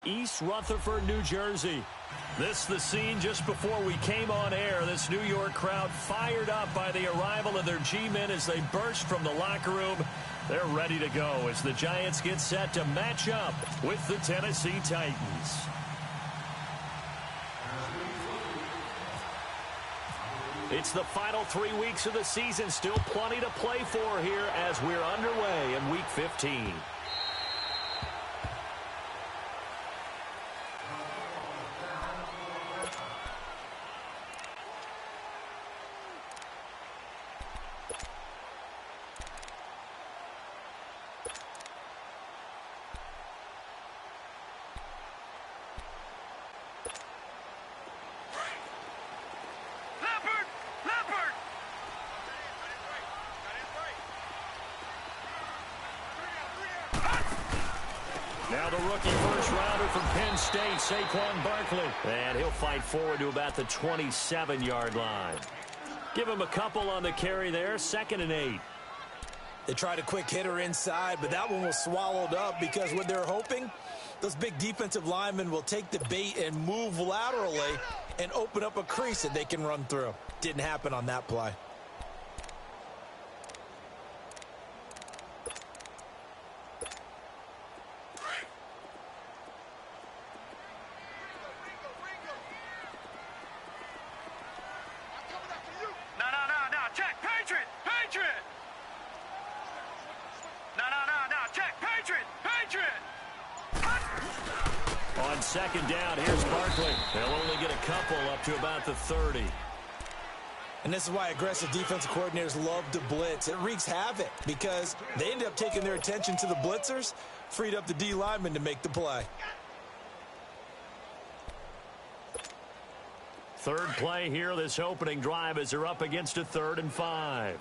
East Rutherford, New Jersey. This is the scene just before we came on air. This New York crowd fired up by the arrival of their G-men as they burst from the locker room. They're ready to go as the Giants get set to match up with the Tennessee Titans. It's the final 3 weeks of the season. Still plenty to play for here as we're underway in Week 15. Now the rookie first-rounder from Penn State, Saquon Barkley. And he'll fight forward to about the 27-yard line. Give him a couple on the carry there, 2nd and 8. They tried a quick hitter inside, but that one was swallowed up because what they're hoping, those big defensive linemen will take the bait and move laterally and open up a crease that they can run through. Didn't happen on that play. On 2nd down, here's Barkley. They'll only get a couple up to about the 30. And this is why aggressive defensive coordinators love to blitz. It wreaks havoc because they end up taking their attention to the blitzers, freed up the D lineman to make the play. Third play here, this opening drive as they're up against a 3rd and 5.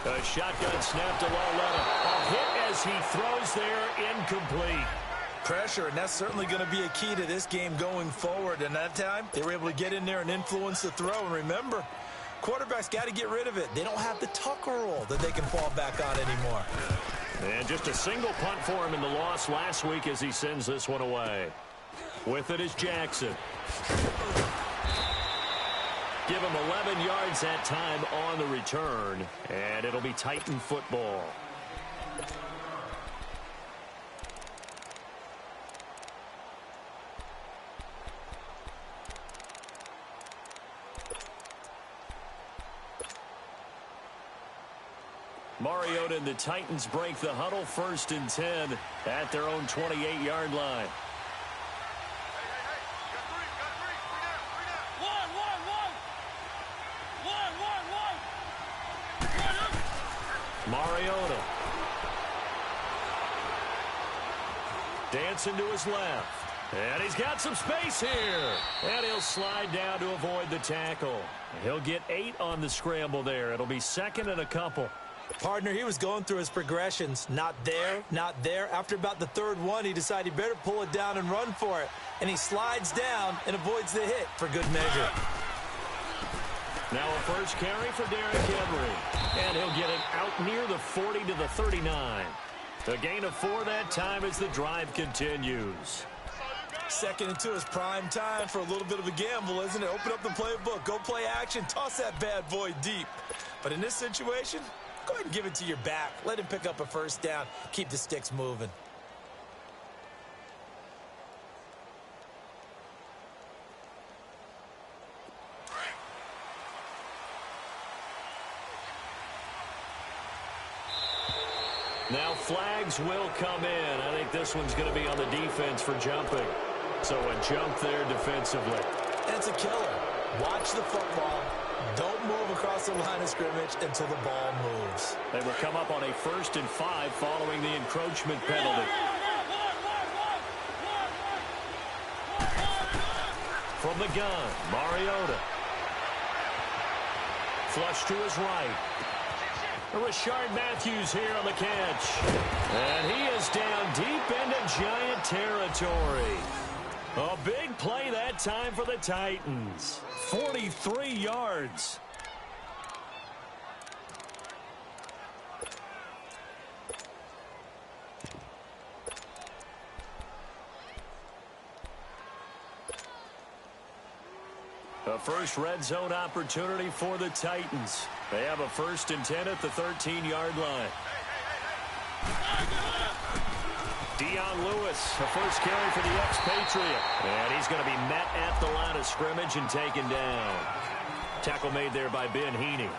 A shotgun snap to Lauletta. A hit as he throws there, incomplete. Pressure, and that's certainly going to be a key to this game going forward. And that time, they were able to get in there and influence the throw. And remember, quarterbacks got to get rid of it. They don't have the Tucker rule that they can fall back on anymore. And just a single punt for him in the loss last week as he sends this one away. With it is Jackson. Give him 11 yards that time on the return, and it'll be Titan football. Mariota and the Titans break the huddle, 1st and 10 at their own 28-yard line. Mariota. Dancing to his left. And he's got some space here. And he'll slide down to avoid the tackle. He'll get 8 on the scramble there. It'll be 2nd and a couple. Partner, he was going through his progressions. Not there, not there. After about the 3rd one, he decided he better pull it down and run for it. And he slides down and avoids the hit for good measure. Now a first carry for Derrick Henry. And he'll get it out near the 40 to the 39. The gain of 4 that time as the drive continues. 2nd and 2 is prime time for a little bit of a gamble, isn't it? Open up the playbook, go play action, toss that bad boy deep. But in this situation, go ahead and give it to your back. Let him pick up a 1st down. Keep the sticks moving. Now flags will come in. I think this one's going to be on the defense for jumping. So a jump there defensively. And it's a killer. Watch the football. Don't move across the line of scrimmage until the ball moves. They will come up on a 1st and 5 following the encroachment penalty. From the gun, Mariota. Flush to his right. Rashard Matthews here on the catch. And he is down deep into Giant territory. A big play that time for the Titans. 43 yards. A first red zone opportunity for the Titans. They have a 1st and 10 at the 13-yard line. Dion Lewis, a first carry for the ex-Patriot. And he's going to be met at the line of scrimmage and taken down. Tackle made there by Ben Heaney.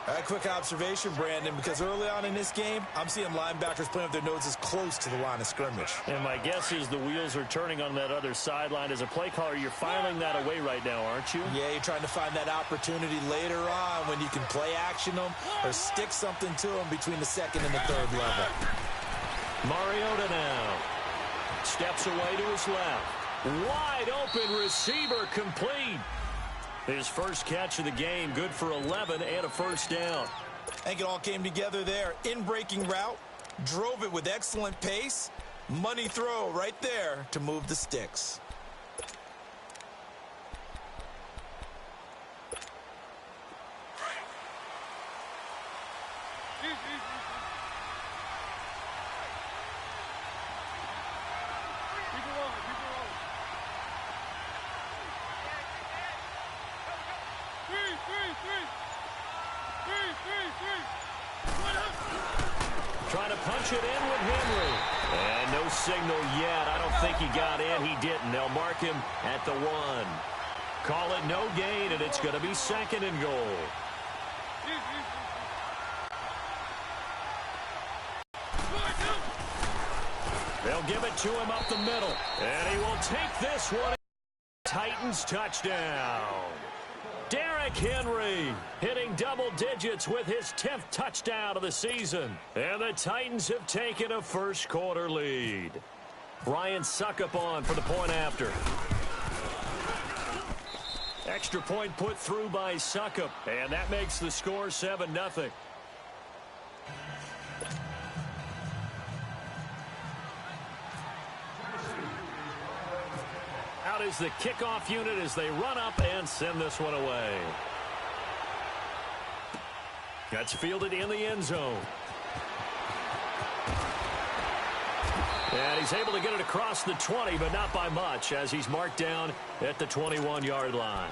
A quick observation, Brandon, because early on in this game, I'm seeing linebackers playing with their noses close to the line of scrimmage. And my guess is the wheels are turning on that other sideline. As a play caller, you're filing that away right now, aren't you? Yeah, you're trying to find that opportunity later on when you can play action them or stick something to them between the 2nd and the 3rd level. Mariota now steps away to his left. Wide open receiver complete. His first catch of the game, good for 11 and a first down. I think it all came together there. In-breaking route, drove it with excellent pace. Money throw right there to move the sticks. Trying to punch it in with Henry. And no signal yet. I don't think he got in. He didn't. They'll mark him at the 1. Call it no gain, and it's going to be 2nd and goal. They'll give it to him up the middle. And he will take this one. Titans touchdown. Derrick Henry hitting double digits with his 10th touchdown of the season. And the Titans have taken a first-quarter lead. Ryan Suckup on for the point after. Extra point put through by Suckup. And that makes the score 7-0. Out is the kickoff unit as they run up and send this one away. That's fielded in the end zone. And he's able to get it across the 20, but not by much, as he's marked down at the 21-yard line.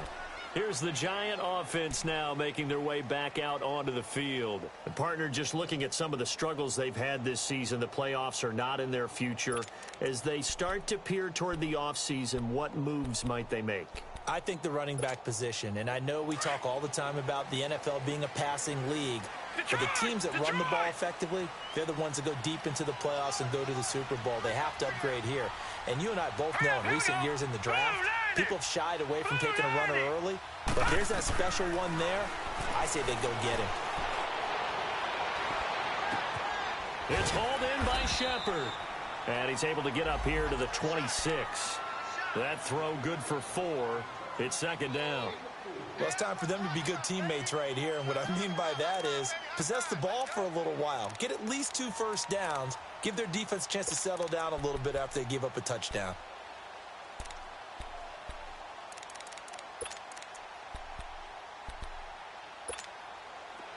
Here's the Giant offense now making their way back out onto the field. The partner just looking at some of the struggles they've had this season. The playoffs are not in their future. As they start to peer toward the offseason, what moves might they make? I think the running back position, and I know we talk all the time about the NFL being a passing league, but the teams that run the ball effectively, they're the ones that go deep into the playoffs and go to the Super Bowl. They have to upgrade here. And you and I both know in recent years in the draft, people have shied away from taking a runner early, but there's that special one there. I say they go get him. It's hauled in by Shepard. And he's able to get up here to the 26. That throw good for 4. It's 2nd down. Well, it's time for them to be good teammates right here. And what I mean by that is possess the ball for a little while. Get at least 2 first downs. Give their defense a chance to settle down a little bit after they give up a touchdown.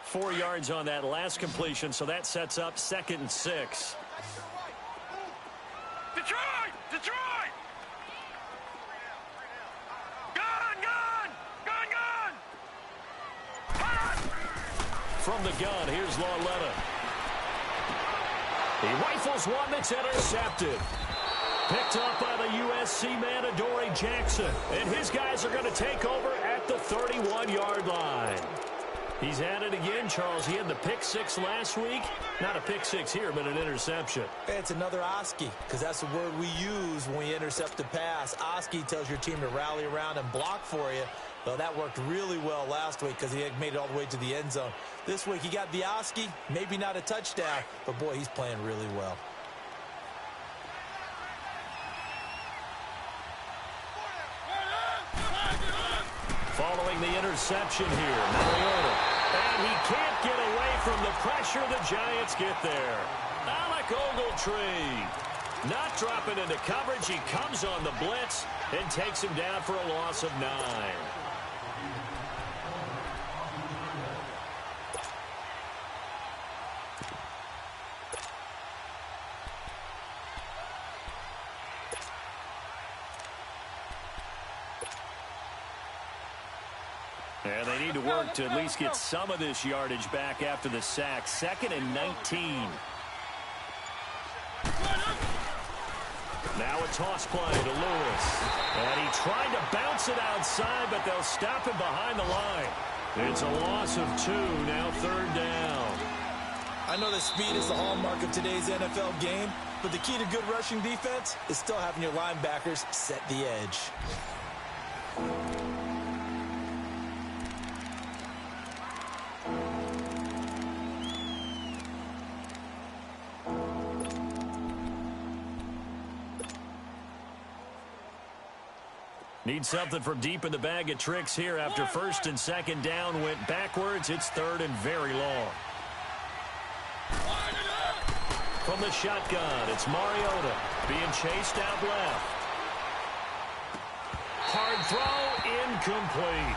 Four yards on that last completion, so that sets up 2nd and 6. Detroit! Detroit! From the gun, here's Lauletta. He rifles one that's intercepted. Picked up by the USC man, Adoree Jackson. And his guys are going to take over at the 31-yard line. He's at it again, Charles. He had the pick 6 last week. Not a pick 6 here, but an interception. It's another Oski, because that's the word we use when we intercept a pass. Oski tells your team to rally around and block for you. Well, that worked really well last week because he had made it all the way to the end zone. This week he got the Oski, maybe not a touchdown, but boy, he's playing really well. Following the interception here, Mariota. And he can't get away from the pressure. The Giants get there. Alec Ogletree not dropping into coverage. He comes on the blitz and takes him down for a loss of 9. And they need to work to at least get some of this yardage back after the sack. 2nd and 19. Now a toss play to Lewis. And he tried to bounce it outside, but they'll stop him behind the line. It's a loss of 2, now 3rd down. I know that speed is the hallmark of today's NFL game, but the key to good rushing defense is still having your linebackers set the edge. Need something from deep in the bag of tricks here after 1st and 2nd down went backwards. It's 3rd and very long. From the shotgun, it's Mariota being chased out left. Hard throw, incomplete.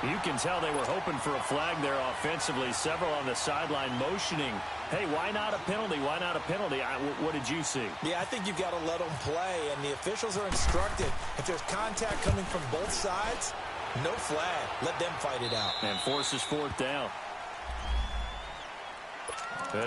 You can tell they were hoping for a flag there offensively. Several on the sideline motioning, hey, why not a penalty? Why not a penalty? What did you see? Yeah, I think you've got to let them play, and the officials are instructed. If there's contact coming from both sides, no flag. Let them fight it out. And forces 4th down.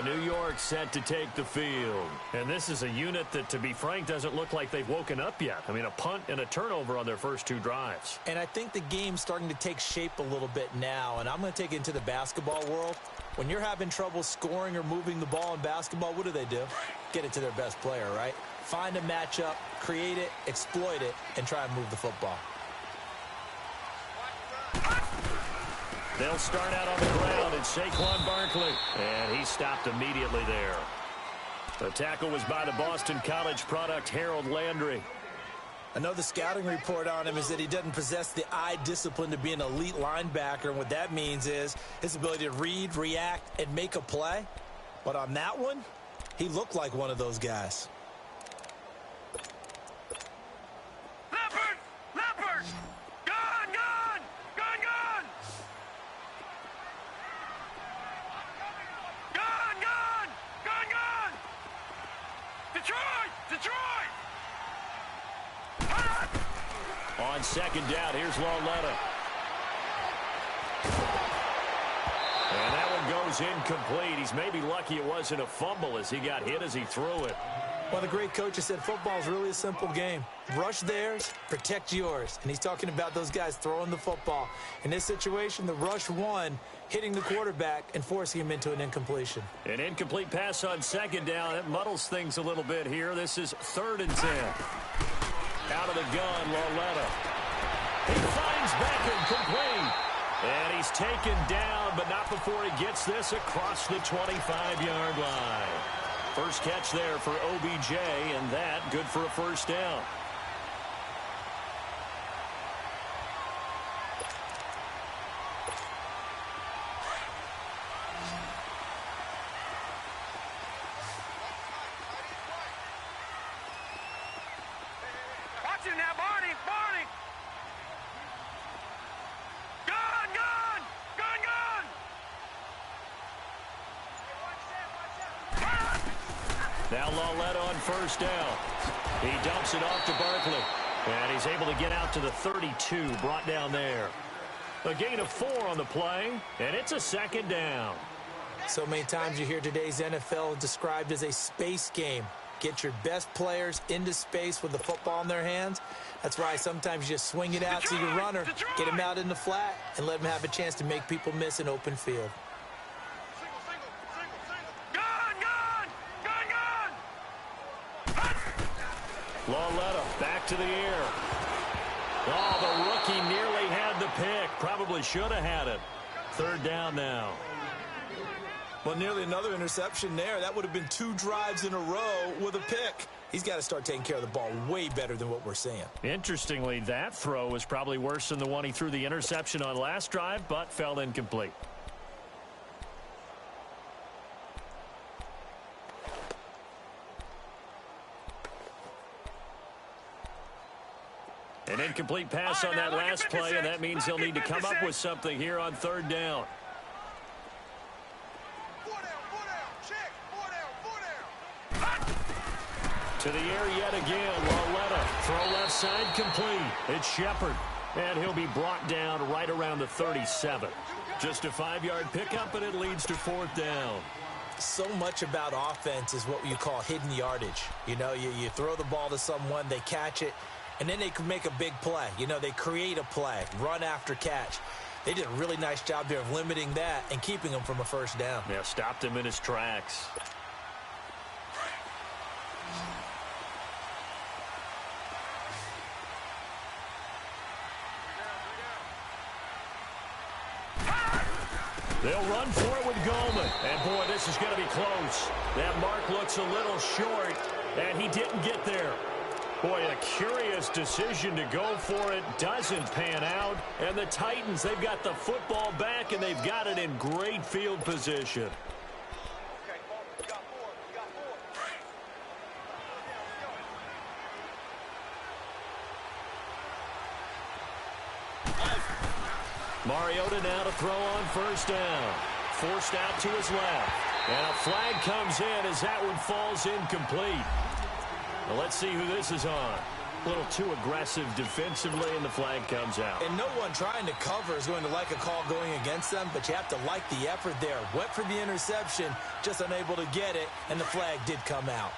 New York set to take the field. And this is a unit that, to be frank, doesn't look like they've woken up yet. I mean, a punt and a turnover on their first 2 drives. And I think the game's starting to take shape a little bit now, and I'm going to take it into the basketball world. When you're having trouble scoring or moving the ball in basketball, what do? Get it to their best player, right? Find a matchup, create it, exploit it, and try and move the football. They'll start out on the ground, and Saquon Barkley. And he stopped immediately there. The tackle was by the Boston College product, Harold Landry. Another scouting report on him is that he doesn't possess the eye discipline to be an elite linebacker. And what that means is his ability to read, react, and make a play. But on that one, he looked like one of those guys. On 2nd down, here's Lauletta. And that one goes incomplete. He's maybe lucky it wasn't a fumble as he got hit as he threw it. Well, the great coach has said football is really a simple game. Rush theirs, protect yours. And he's talking about those guys throwing the football. In this situation, the rush won, hitting the quarterback and forcing him into an incompletion. An incomplete pass on 2nd down. It muddles things a little bit here. This is 3rd and 10. Out of the gun, Lauletta. He finds Beckham complete. And he's taken down, but not before he gets this across the 25-yard line. First catch there for OBJ, and that good for a 1st down. Watch him now, Barney! Barney! Gun! Gun! Gun! Gun! Now Lauletta on 1st down. He dumps it off to Barkley. And he's able to get out to the 32, brought down there. A gain of 4 on the play, and it's a 2nd down. So many times you hear today's NFL described as a space game. Get your best players into space with the football in their hands. That's why sometimes you just swing it out to your runner, get him out in the flat, and let him have a chance to make people miss an open field. Lauletta back to the air. Oh, the rookie nearly had the pick. Probably should have had it. 3rd down now. Well, nearly another interception there. That would have been 2 drives in a row with a pick. He's got to start taking care of the ball way better than what we're seeing. Interestingly, that throw was probably worse than the one he threw the interception on last drive, but fell incomplete. An incomplete pass on that last play, and that means he'll need to come up with something here on 3rd down. To the air yet again. Lauletta. Throw left side complete. It's Shepard. And he'll be brought down right around the 37. Just a 5-yard pickup, and it leads to 4th down. So much about offense is what you call hidden yardage. You know, you throw the ball to someone, they catch it, and then they can make a big play. You know, they create a play, run after catch. They did a really nice job there of limiting that and keeping him from a first down. Yeah, stopped him in his tracks. They'll run for it with Goldman. And, boy, this is going to be close. That mark looks a little short, and he didn't get there. Boy, a curious decision to go for it. Doesn't pan out. And the Titans, they've got the football back, and they've got it in great field position. Mariota now to throw on first down. Forced out to his left. And a flag comes in as that one falls incomplete. Well, let's see who this is on. A little too aggressive defensively, and the flag comes out. And no one trying to cover is going to like a call going against them, but you have to like the effort there. Went for the interception, just unable to get it, and the flag did come out.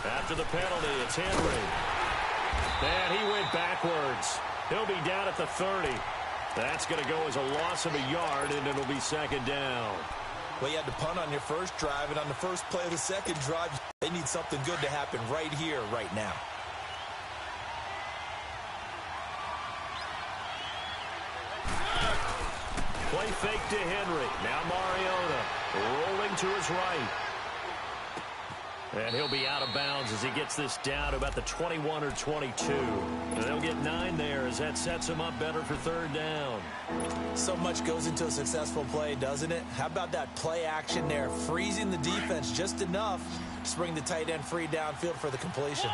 After the penalty, it's Henry. And he went backwards. He'll be down at the 30. That's going to go as a loss of a yard, and it'll be 2nd down. Well, you had to punt on your first drive, and on the first play of the second drive, they need something good to happen right here, right now. Play fake to Henry. Now Mariota rolling to his right. And he'll be out of bounds as he gets this down to about the 21 or 22. And they'll get 9 there as that sets him up better for 3rd down. So much goes into a successful play, doesn't it? How about that play action there, freezing the defense just enough to bring the tight end free downfield for the completion.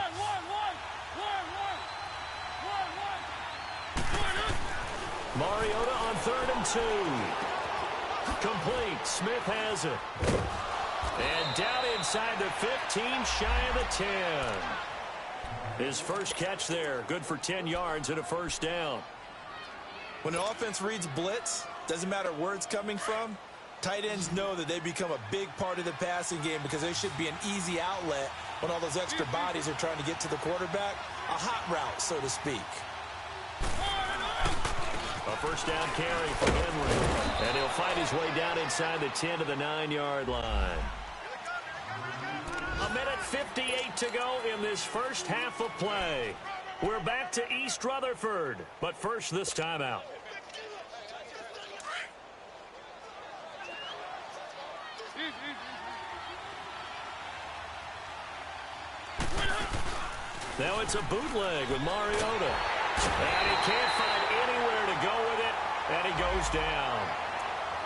Mariota on 3rd and 2. Complete. Smith has it. And down inside the 15, shy of the 10. His first catch there, good for 10 yards and a 1st down. When an offense reads blitz, doesn't matter where it's coming from, tight ends know that they become a big part of the passing game because they should be an easy outlet when all those extra bodies are trying to get to the quarterback. A hot route, so to speak. A 1st down carry for Henry. And he'll fight his way down inside the 10 to the 9-yard line. A minute 58 to go in this first half of play. We're back to East Rutherford, but first this timeout. Now it's a bootleg with Mariota. And he can't find anywhere to go with it, and he goes down.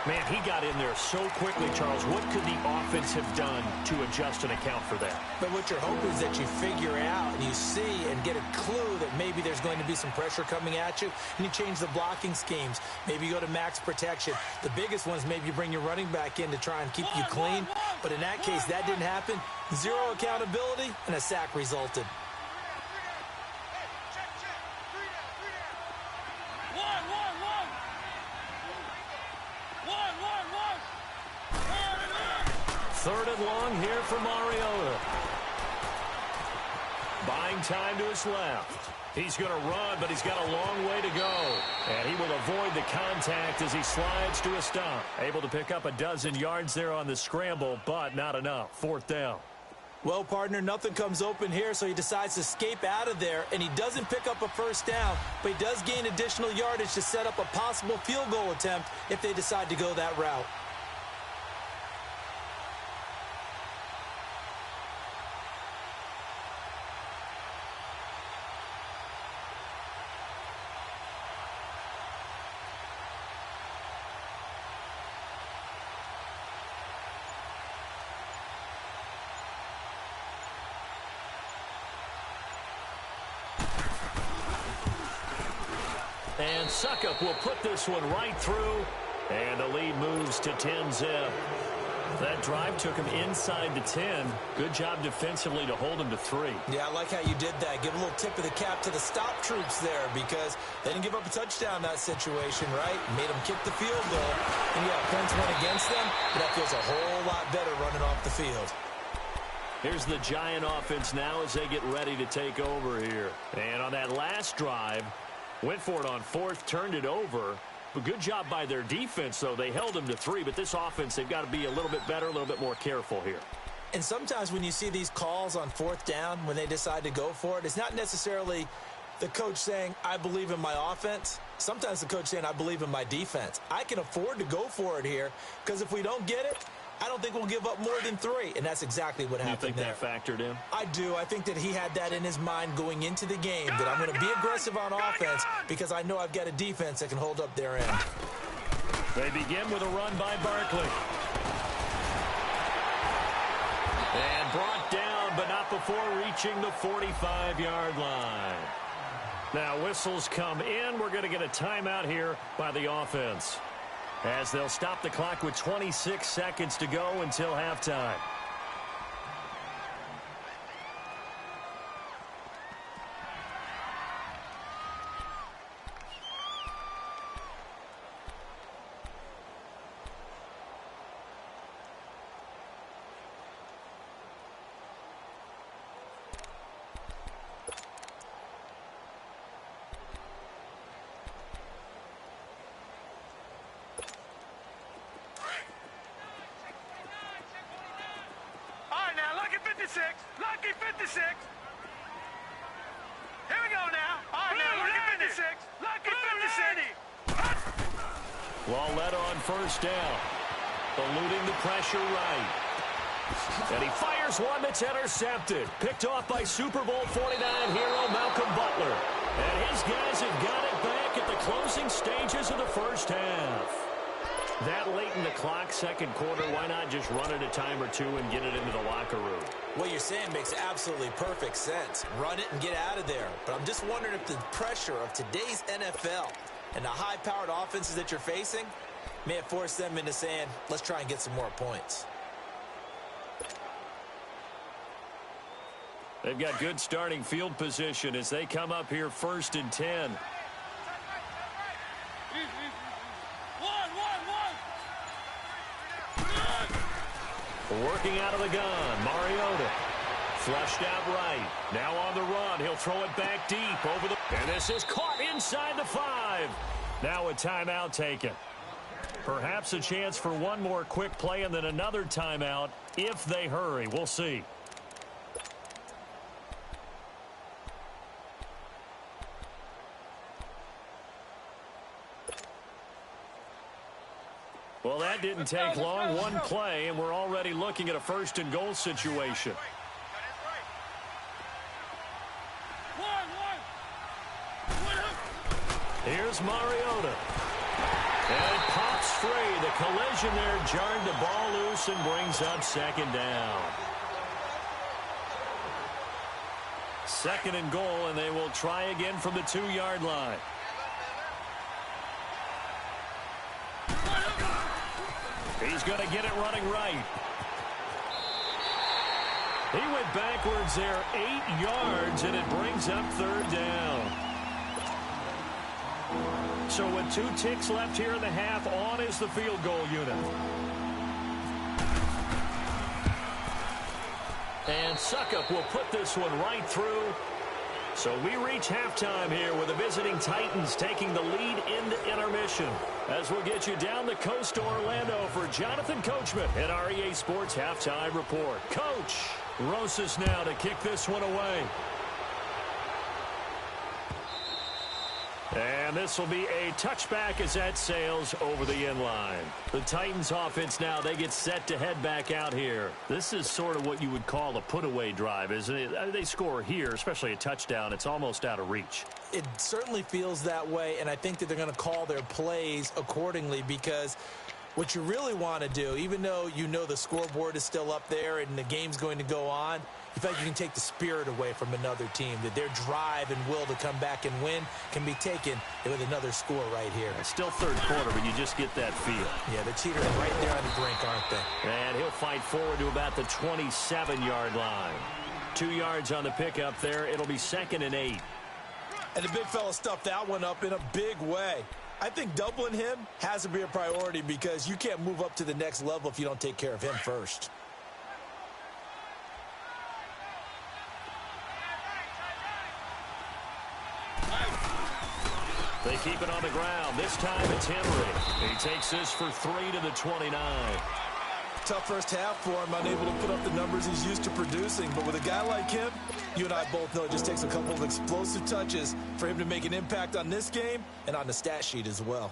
Man, he got in there so quickly, Charles. What could the offense have done to adjust and account for that? But what you're hoping is that you figure out and you see and get a clue that maybe there's going to be some pressure coming at you, and you change the blocking schemes. Maybe you go to max protection. The biggest one is maybe you bring your running back in to try and keep you clean. But in that case, that didn't happen. Zero accountability, and a sack resulted. Third and long here for Mariota. Buying time to his left. He's going to run, but he's got a long way to go. And he will avoid the contact as he slides to a stop. Able to pick up a dozen yards there on the scramble, but not enough. 4th down. Well, partner, nothing comes open here, so he decides to escape out of there, and he doesn't pick up a 1st down, but he does gain additional yardage to set up a possible field goal attempt if they decide to go that route. And Suckup will put this one right through. And the lead moves to 10-zip. That drive took him inside the 10. Good job defensively to hold him to 3. Yeah, I like how you did that. Give a little tip of the cap to the stop troops there because they didn't give up a touchdown in that situation, right? Made them kick the field goal. And yeah, points went against them, but that feels a whole lot better running off the field. Here's the Giant offense now as they get ready to take over here. And on that last drive, went for it on 4th, turned it over. But good job by their defense, though. They held them to 3, but this offense, they've got to be a little bit better, a little bit more careful here. And sometimes when you see these calls on 4th down, when they decide to go for it, it's not necessarily the coach saying, I believe in my offense. Sometimes the coach saying, I believe in my defense. I can afford to go for it here because if we don't get it, I don't think we'll give up more than 3, and that's exactly what happened there. You think that factored in? I do. I think that he had that in his mind going into the game, that I'm going to be aggressive on offense because I know I've got a defense that can hold up their end. They begin with a run by Barkley. And brought down, but not before reaching the 45-yard line. Now whistles come in. We're going to get a timeout here by the offense, as they'll stop the clock with 26 seconds to go until halftime. Lucky 56. Here we go now. All right, now, lucky 56. Lucky 56. Well led on 1st down. Eluding the pressure right. And he fires one that's intercepted. Picked off by Super Bowl 49 hero Malcolm Butler. And his guys have got it back at the closing stages of the 1st half. That late in the clock, 2nd quarter, why not just run it a time or two and get it into the locker room? What you're saying makes absolutely perfect sense. Run it and get out of there. But I'm just wondering if the pressure of today's NFL and the high-powered offenses that you're facing may have forced them into saying, let's try and get some more points. They've got good starting field position as they come up here 1st and 10. Working out of the gun, Mariota. Flushed out right. Now on the run. He'll throw it back deep over the... And this is caught inside the 5. Now a timeout taken. Perhaps a chance for one more quick play and then another timeout if they hurry. We'll see. Well, that didn't take long. One play, and we're already looking at a 1st and goal situation. Here's Mariota. And it pops free. The collision there jarred the ball loose and brings up 2nd down. 2nd and goal, and they will try again from the 2-yard line. He's going to get it running right. He went backwards there 8 yards, and it brings up 3rd down. So with 2 ticks left here in the half, on is the field goal unit. And Suckup will put this one right through. So we reach halftime here with the visiting Titans taking the lead into intermission. As we'll get you down the coast to Orlando for Jonathan Coachman at our EA Sports Halftime Report. Coach, Rosas now to kick this one away. And this will be a touchback as that sails over the end line. The Titans offense now, they get set to head back out here. This is sort of what you would call a put-away drive, isn't it? They score here, especially a touchdown. It's almost out of reach. It certainly feels that way, and I think that they're going to call their plays accordingly because what you really want to do, even though you know the scoreboard is still up there and the game's going to go on, You feel like you can take the spirit away from another team, that their drive and will to come back and win can be taken with another score right here. It's still third quarter, but you just get that feel. Yeah, they're teetering right there on the brink, aren't they? And he'll fight forward to about the 27-yard line. 2 yards on the pickup there. It'll be 2nd and 8. And the big fella stuffed that one up in a big way. I think doubling him has to be a priority because you can't move up to the next level if you don't take care of him first. They keep it on the ground. This time it's Henry. He takes this for 3 to the 29. Tough first half for him, unable to put up the numbers he's used to producing. But with a guy like him, you and I both know it just takes a couple of explosive touches for him to make an impact on this game and on the stat sheet as well.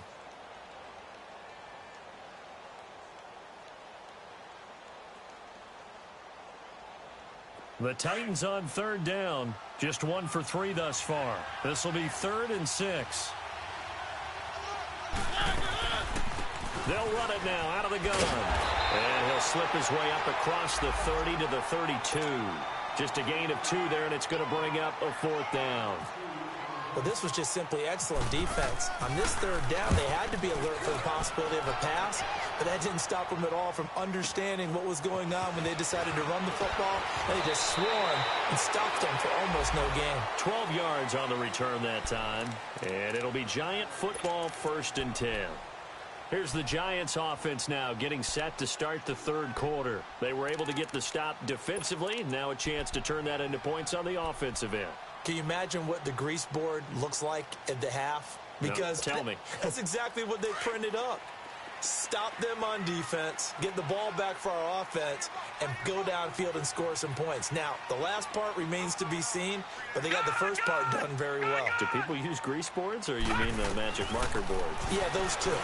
The Titans on 3rd down. Just 1 for 3 thus far. This will be 3rd and 6. They'll run it now out of the gun. And he'll slip his way up across the 30 to the 32. Just a gain of 2 there, and it's going to bring up a 4th down. Well, this was just simply excellent defense. On this 3rd down, they had to be alert for the possibility of a pass, but that didn't stop them at all from understanding what was going on when they decided to run the football. They just swarmed and stopped them for almost no gain. 12 yards on the return that time, and it'll be Giant football 1st and 10. Here's the Giants offense now getting set to start the 3rd quarter. They were able to get the stop defensively. Now a chance to turn that into points on the offensive end. Can you imagine what the grease board looks like at the half? Because no, tell me. That's exactly what they printed up. Stop them on defense, get the ball back for our offense, and go downfield and score some points. Now, the last part remains to be seen, but they got the first part done very well. Do people use grease boards, or you mean the magic marker board? Yeah, those two. Oh,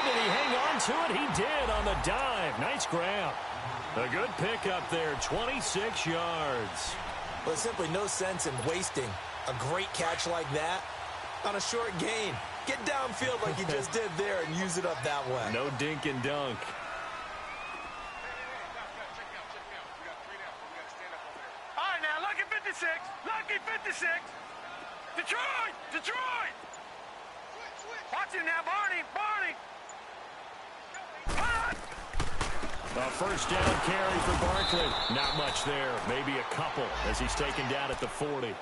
did he hang on to it? He did on the dive. Nice grab. A good pickup there, 26 yards. Well, there's simply no sense in wasting a great catch like that on a short gain. Get downfield like you just did there and use it up that way. No dink and dunk. All right, now, lucky 56. Lucky 56. Detroit! Detroit! Watch it now, Barney. Barney! A first down carry for Barkley. Not much there. Maybe a couple as he's taken down at the 40.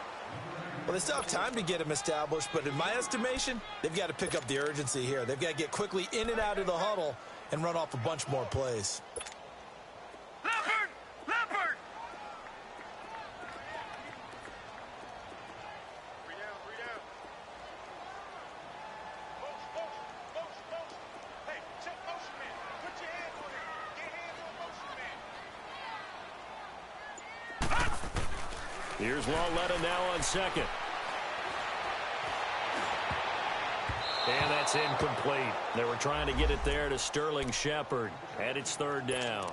Well, they still have time to get him established, but in my estimation, they've got to pick up the urgency here. They've got to get quickly in and out of the huddle and run off a bunch more plays. Leopard! Leopard! 3 down, 3 down. Post. Hey, check motion man. Put your hands on it. Get hands on motion man. Here's Lauletta now on 2nd. And that's incomplete. They were trying to get it there to Sterling Shepard. And it's 3rd down.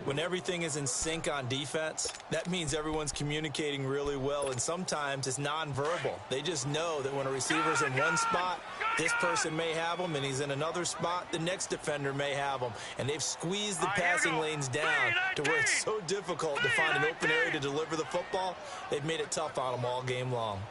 When everything is in sync on defense, that means everyone's communicating really well, and sometimes it's nonverbal. They just know that when a receiver's in one spot, this person may have him, and he's in another spot, the next defender may have him. And they've squeezed the passing lanes down to where it's so difficult to find an open area to deliver the football. They've made it tough on them all game long.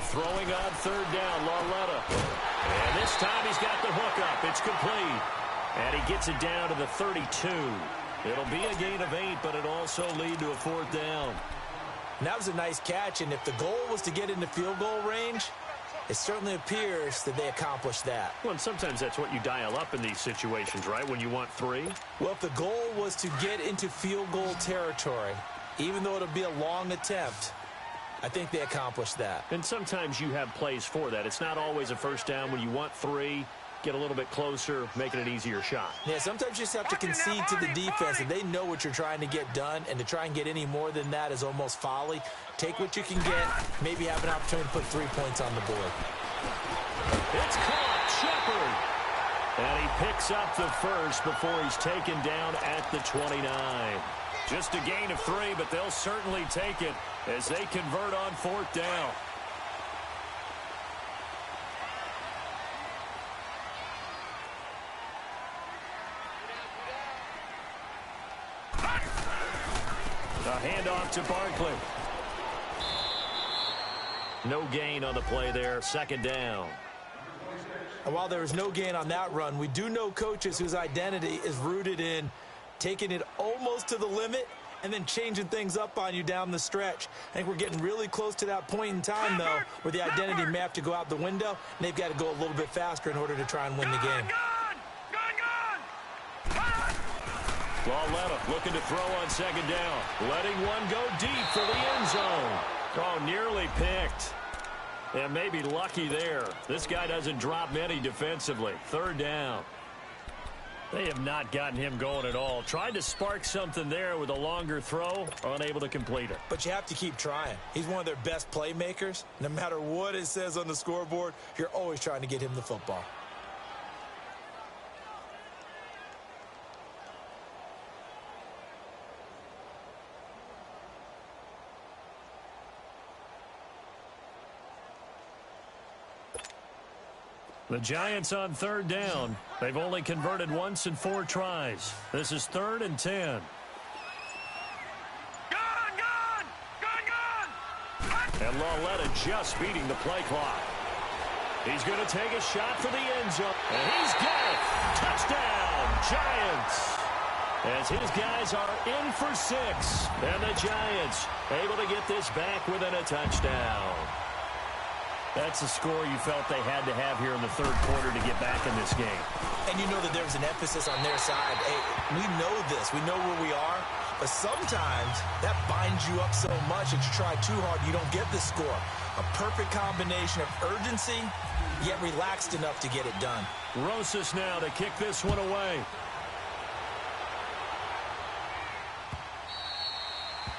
Throwing on 3rd down, Lauletta. And this time he's got the hook up. It's complete. And he gets it down to the 32. It'll be a gain of 8, but it'll also lead to a 4th down. And that was a nice catch, and if the goal was to get into field goal range, it certainly appears that they accomplished that. Well, and sometimes that's what you dial up in these situations, right, when you want 3? Well, if the goal was to get into field goal territory, even though it'll be a long attempt, I think they accomplished that. And sometimes you have plays for that. It's not always a first down. When you want 3, get a little bit closer, making an easier shot. Yeah, sometimes you just have to concede to the defense, and they know what you're trying to get done, and to try and get any more than that is almost folly. Take what you can get, maybe have an opportunity to put 3 points on the board. It's caught, Shepard. And he picks up the first before he's taken down at the 29. Just a gain of 3, but they'll certainly take it as they convert on 4th down. A handoff to Barkley. No gain on the play there. 2nd down. And while there was no gain on that run, we do know coaches whose identity is rooted in taking it almost to the limit and then changing things up on you down the stretch. I think we're getting really close to that point in time, though, where the identity may have to go out the window, and they've got to go a little bit faster in order to try and win the game. Lauletta looking to throw on 2nd down. Letting one go deep for the end zone. Oh, nearly picked. And maybe lucky there. This guy doesn't drop many defensively. 3rd down. They have not gotten him going at all. Tried to spark something there with a longer throw. Unable to complete it. But you have to keep trying. He's one of their best playmakers. No matter what it says on the scoreboard, you're always trying to get him the football. The Giants on 3rd down. They've only converted once in 4 tries. This is 3rd and 10. And Lauletta just beating the play clock. He's going to take a shot for the end zone. And he's got it. Touchdown, Giants. As his guys are in for 6. And the Giants able to get this back within a touchdown. That's the score you felt they had to have here in the 3rd quarter to get back in this game. And you know that there was an emphasis on their side. Hey, we know this. We know where we are. But sometimes that binds you up so much that you try too hard, you don't get the score. A perfect combination of urgency, yet relaxed enough to get it done. Rosas now to kick this one away.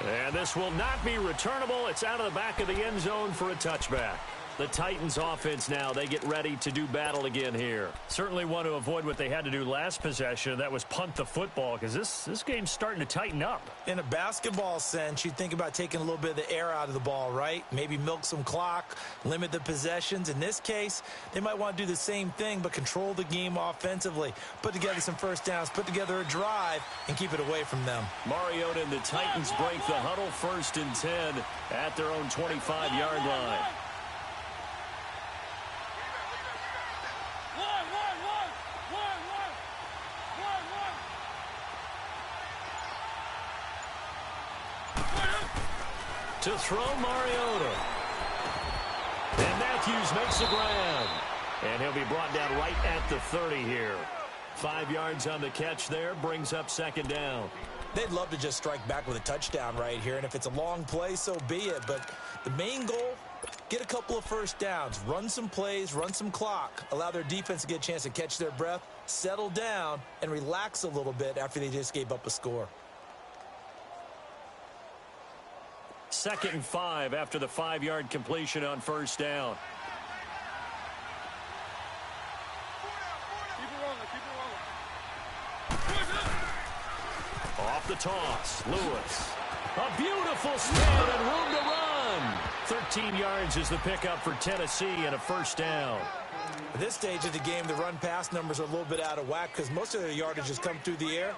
And this will not be returnable. It's out of the back of the end zone for a touchback. The Titans offense now, they get ready to do battle again here. Certainly want to avoid what they had to do last possession. That was punt the football, because this game's starting to tighten up. In a basketball sense, you think about taking a little bit of the air out of the ball, right? Maybe milk some clock, limit the possessions. In this case, they might want to do the same thing, but control the game offensively. Put together some first downs, put together a drive, and keep it away from them. Mariota and the Titans break the huddle. 1st and 10 at their own 25-yard line. To throw Mariota. And Matthews makes the ground. And he'll be brought down right at the 30 here. 5 yards on the catch there. Brings up 2nd down. They'd love to just strike back with a touchdown right here. And if it's a long play, so be it. But the main goal, get a couple of first downs. Run some plays, run some clock. Allow their defense to get a chance to catch their breath, settle down, and relax a little bit after they just gave up a score. 2nd and 5 after the 5-yard completion on 1st down. Off the toss, Lewis. A beautiful spin and room to run. 13 yards is the pickup for Tennessee and a 1st down. At this stage of the game, the run-pass numbers are a little bit out of whack because most of their yardage has come through the air.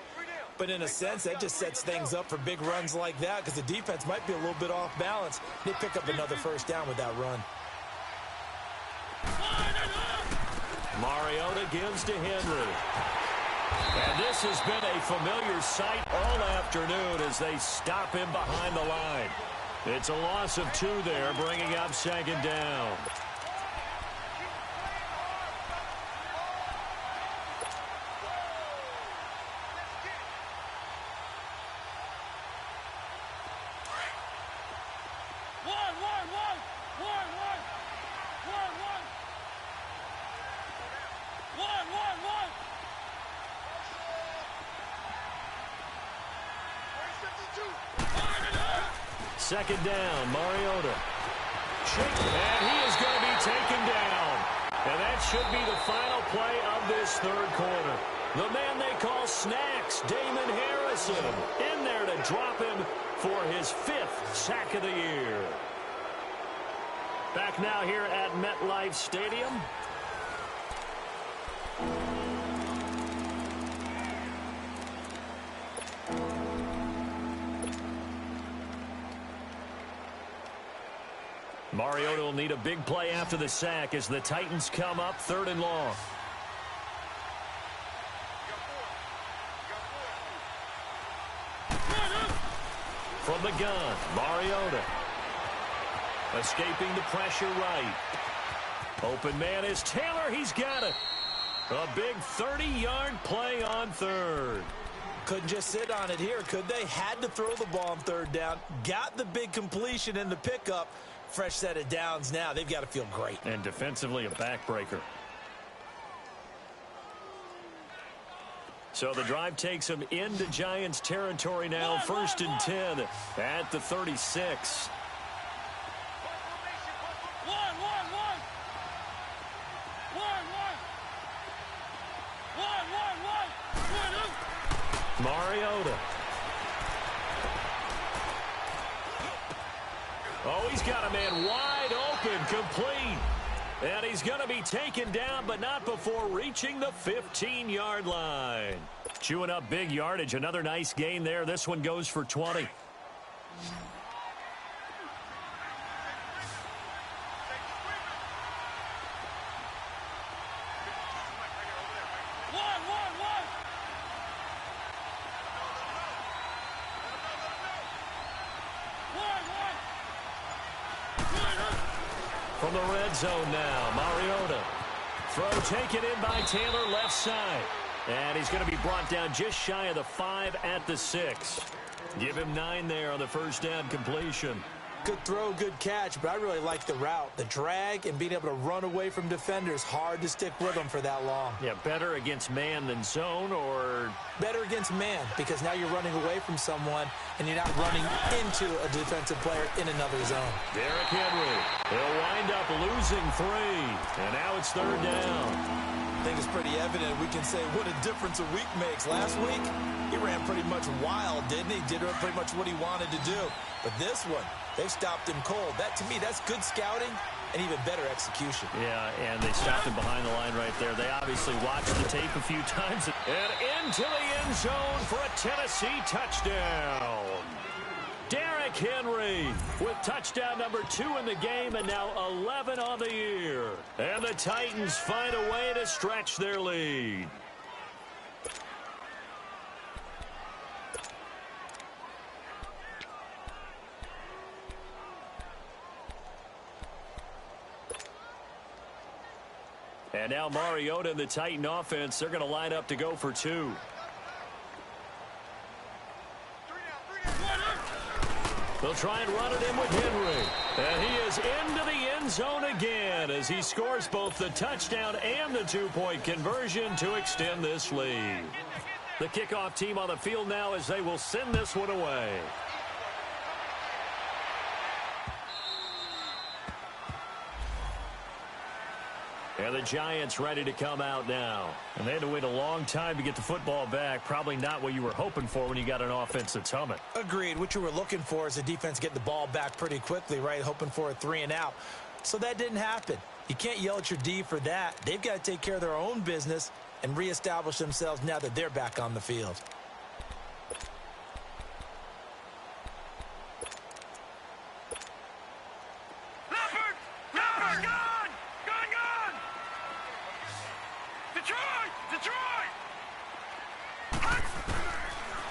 But in a sense, that just sets things up for big runs like that because the defense might be a little bit off balance. They pick up another 1st down with that run. Mariota gives to Henry. And this has been a familiar sight all afternoon as they stop him behind the line. It's a loss of 2 there, bringing up 2nd down. Second down, Mariota. And he is going to be taken down. And that should be the final play of this 3rd quarter. The man they call Snacks, Damon Harrison, in there to drop him for his 5th sack of the year. Back now here at MetLife Stadium. Mariota will need a big play after the sack as the Titans come up 3rd and long. From the gun, Mariota. Escaping the pressure right. Open man is Taylor. He's got it. A big 30-yard play on 3rd. Couldn't just sit on it here, could they? Had to throw the ball on 3rd down. Got the big completion in the pickup. Fresh set of downs now. They've got to feel great. And defensively, a backbreaker. So the drive takes them into Giants territory now. 1st and 10 at the 36. Mariota. Oh, he's got a man wide open, complete. And he's going to be taken down, but not before reaching the 15-yard line. Chewing up big yardage. Another nice gain there. This one goes for 20. From the red zone now, Mariota. Throw taken in by Taylor, left side. And he's going to be brought down just shy of the 5 at the 6. Give him 9 there on the first down completion. Good throw, good catch, but I really like the route. The drag and being able to run away from defenders. Hard to stick with them for that long. Yeah, better against man than zone, or? Better against man, because now you're running away from someone and you're not running into a defensive player in another zone. Derrick Henry. He'll wind up losing 3. And now it's 3rd down. I think it's pretty evident. We can say what a difference a week makes. Last week, he ran pretty much wild, didn't he? Did pretty much what he wanted to do. But this one, they stopped him cold. That, to me, that's good scouting and even better execution. Yeah, and they stopped him behind the line right there. They obviously watched the tape a few times. And into the end zone for a Tennessee touchdown. Derrick Henry with touchdown number 2 in the game and now 11 on the year. And the Titans find a way to stretch their lead. And now Mariota and the Titan offense, they're going to line up to go for 2. They'll try and run it in with Henry. And he is into the end zone again as he scores both the touchdown and the 2-point conversion to extend this lead. The kickoff team on the field now as they will send this one away. And the Giants ready to come out now. And they had to wait a long time to get the football back. Probably not what you were hoping for when you got an offense that's humming. Agreed. What you were looking for is the defense getting the ball back pretty quickly, right? Hoping for a 3 and out. So that didn't happen. You can't yell at your D for that. They've got to take care of their own business and reestablish themselves now that they're back on the field.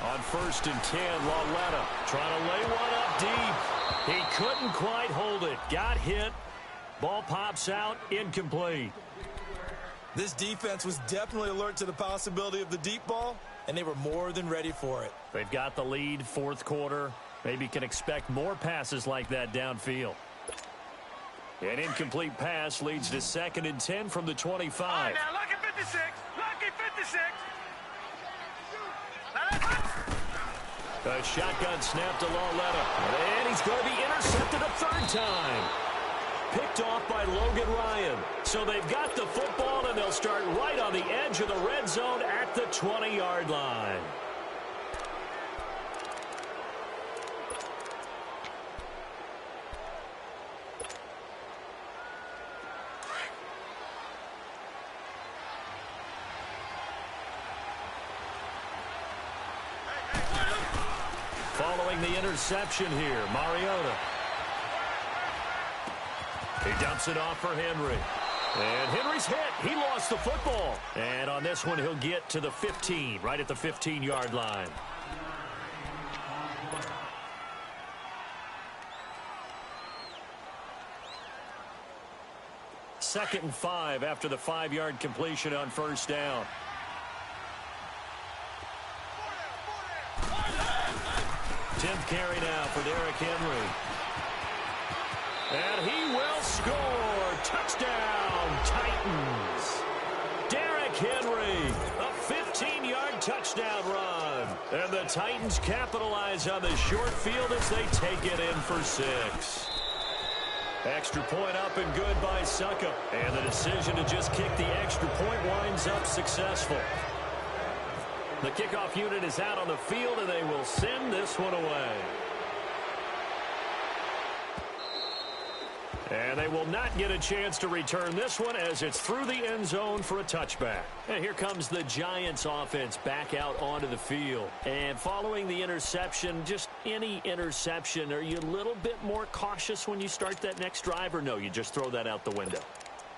On 1st and 10, Lauletta trying to lay one up deep. He couldn't quite hold it. Got hit. Ball pops out. Incomplete. This defense was definitely alert to the possibility of the deep ball, and they were more than ready for it. They've got the lead, 4th quarter. Maybe can expect more passes like that downfield. An incomplete pass leads to 2nd and 10 from the 25. All right, now, lucky 56. Lucky 56. A shotgun snap to Lauletta. And he's going to be intercepted a 3rd time. picked off by Logan Ryan. So they've got the football, and they'll start right on the edge of the red zone at the 20-yard line. Following the interception here, Mariota. He dumps it off for Henry. And Henry's hit. He lost the football. And on this one, he'll get to the 15, right at the 15-yard line. Second and 5 after the 5-yard completion on first down. Tenth carry now for Derrick Henry. And he will score. Touchdown, Titans. Derrick Henry, a 15-yard touchdown run. And the Titans capitalize on the short field as they take it in for 6. Extra point up and good by Suckup. And the decision to just kick the extra point winds up successful. The kickoff unit is out on the field, and they will send this one away. And they will not get a chance to return this one as it's through the end zone for a touchback. And here comes the Giants offense back out onto the field. And following the interception, just any interception, are you a little bit more cautious when you start that next drive, or no, you just throw that out the window?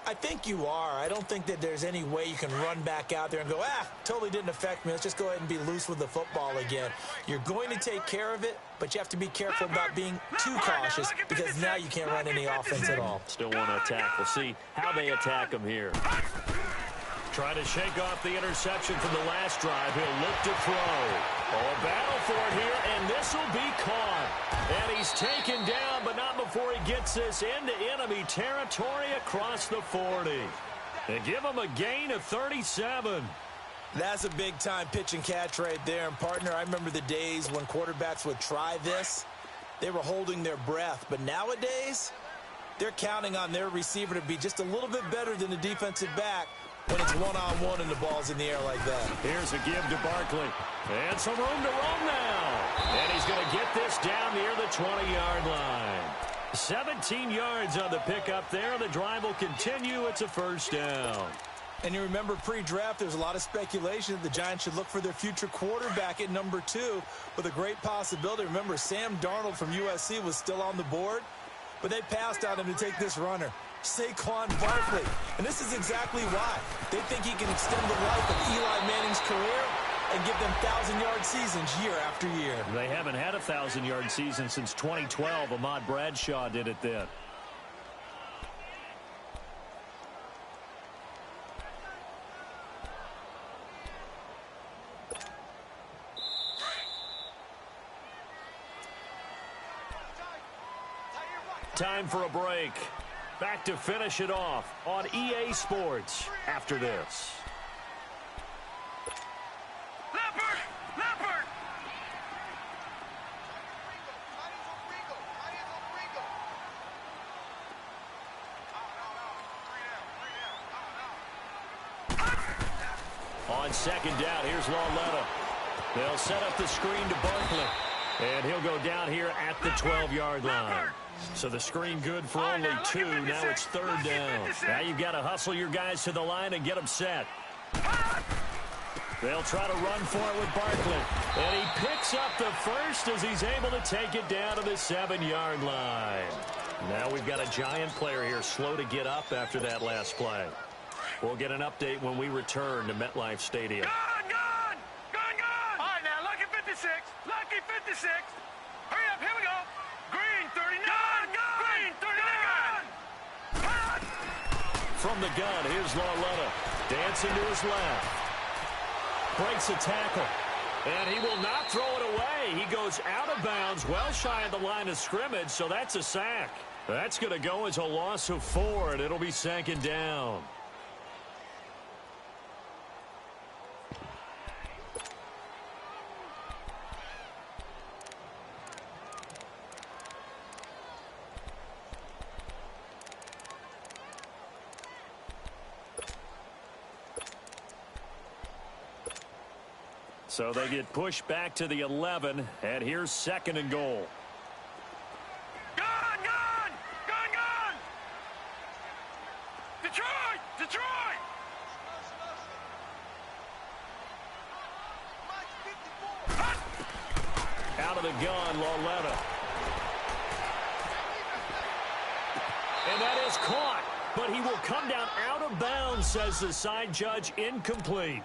I think you are. I don't think that there's any way you can run back out there and go, totally didn't affect me. Let's just go ahead and be loose with the football again. You're going to take care of it, but you have to be careful about being too cautious because now you can't run any offense at all. Still want to attack. We'll see how they attack him here. Trying to shake off the interception from the last drive. He'll look to throw. Oh, battle for it here, and this will be caught. And he's taken down, but not before he gets this into enemy territory across the 40. And give him a gain of 37. That's a big-time pitch and catch right there. And, partner, I remember the days when quarterbacks would try this. They were holding their breath. But nowadays, they're counting on their receiver to be just a little bit better than the defensive back when it's one-on-one and the ball's in the air like that. Here's a give to Barkley. And some room to roam now. And he's going to get this down near the 20-yard line. 17 yards on the pickup there. The drive will continue. It's a first down. And you remember pre-draft, there's a lot of speculation that the Giants should look for their future quarterback at number 2 with a great possibility. Remember, Sam Darnold from USC was still on the board, but they passed on him to take this runner, Saquon Barkley. And this is exactly why. They think he can extend the life of Eli Manning's career and give them 1,000-yard seasons year after year. They haven't had a 1,000-yard season since 2012. Ahmad Bradshaw did it then. Time for a break. Back to finish it off on EA Sports after this. Leopard! On second down, here's Lauletta. They'll set up the screen to Barkley. And he'll go down here at the 12-yard line. So the screen good for only 2. Now it's third down. Now you've got to hustle your guys to the line and get them set. They'll try to run for it with Barkley. And he picks up the first as he's able to take it down to the 7-yard line. Now we've got a Giant player here slow to get up after that last play. We'll get an update when we return to MetLife Stadium. Gone! All right, now, lucky 56. Lucky 56. Hurry up, here we go. Green 39. Green 39. From the gun, here's Lauletta. Dancing to his left. Breaks a tackle. And he will not throw it away. He goes out of bounds, well shy of the line of scrimmage, so that's a sack. That's going to go as a loss of 4, and it'll be second down. So they get pushed back to the 11, and here's 2nd and goal. Gun! Gun! Gun! Gun! Detroit! Detroit! Out of the gun, Lauletta. And that is caught, but he will come down out of bounds, says the side judge. Incomplete.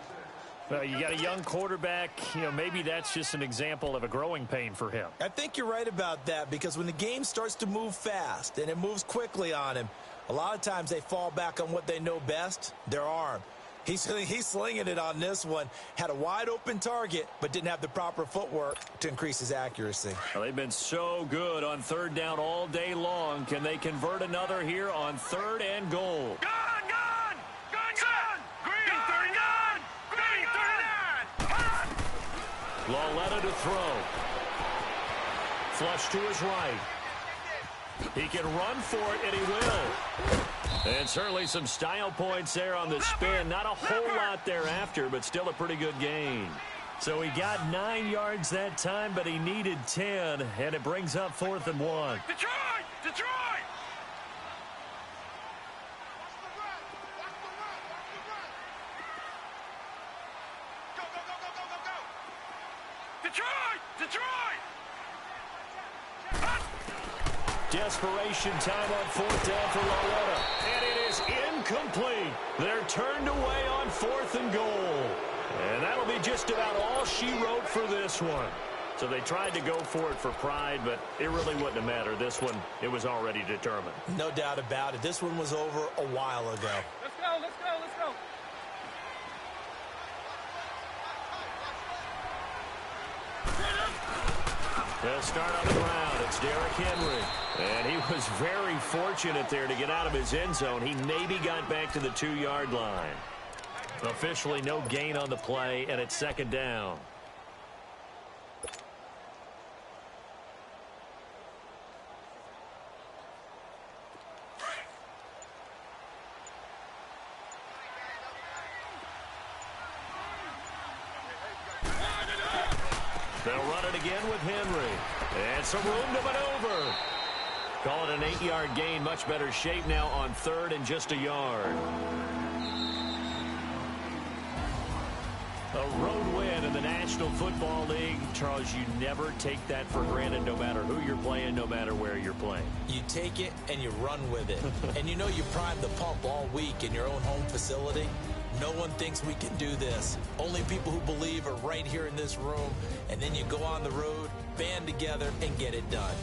You got a young quarterback. Maybe that's just an example of a growing pain for him. I think you're right about that, because when the game starts to move fast and it moves quickly on him, a lot of times they fall back on what they know best, their arm. He's slinging it on this one. Had a wide-open target, but didn't have the proper footwork to increase his accuracy. Well, they've been so good on 3rd down all day long. Can they convert another here on 3rd and goal? Gun! Gun! Gun! Gun! Green! Gun! Gun! Green! 39! Lauletta to throw. Flush to his right. He can run for it, and he will. And certainly some style points there on the spin. Not a whole lot thereafter, but still a pretty good gain. So he got 9 yards that time, but he needed 10, and it brings up 4th and 1. Detroit! Detroit! Go, go, go, go, go, go, go! Detroit! Detroit! Desperation time on 4th down for Lauletta. And it is incomplete. They're turned away on 4th and goal. And that'll be just about all she wrote for this one. So they tried to go for it for pride, but it really wouldn't have mattered. This one, it was already determined. No doubt about it. This one was over a while ago. Let's go, let's go, let's go. They'll start on the ground. It's Derrick Henry. And he was very fortunate there to get out of his end zone. He maybe got back to the 2-yard line. Officially no gain on the play, and it's 2nd down. They'll run it again with Henry. And some room to maneuver. Call it an 8-yard gain. Much better shape now on 3rd and just a yard. A road win in the National Football League. Charles, you never take that for granted, no matter who you're playing, no matter where you're playing. You take it and you run with it. And you primed the pump all week in your own home facility. No one thinks we can do this. Only people who believe are right here in this room. And then you go on the road, band together, and get it done.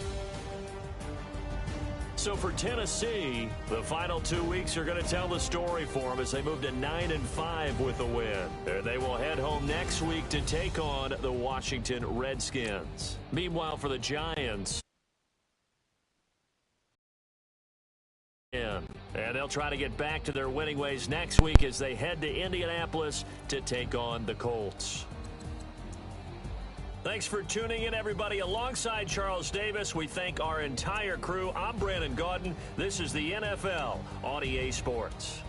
So for Tennessee, the final 2 weeks are going to tell the story for them as they move to 9-5 with a win. And they will head home next week to take on the Washington Redskins. Meanwhile, for the Giants, and they'll try to get back to their winning ways next week as they head to Indianapolis to take on the Colts. Thanks for tuning in, everybody. Alongside Charles Davis, we thank our entire crew. I'm Brandon Gaudin. This is the NFL on EA Sports.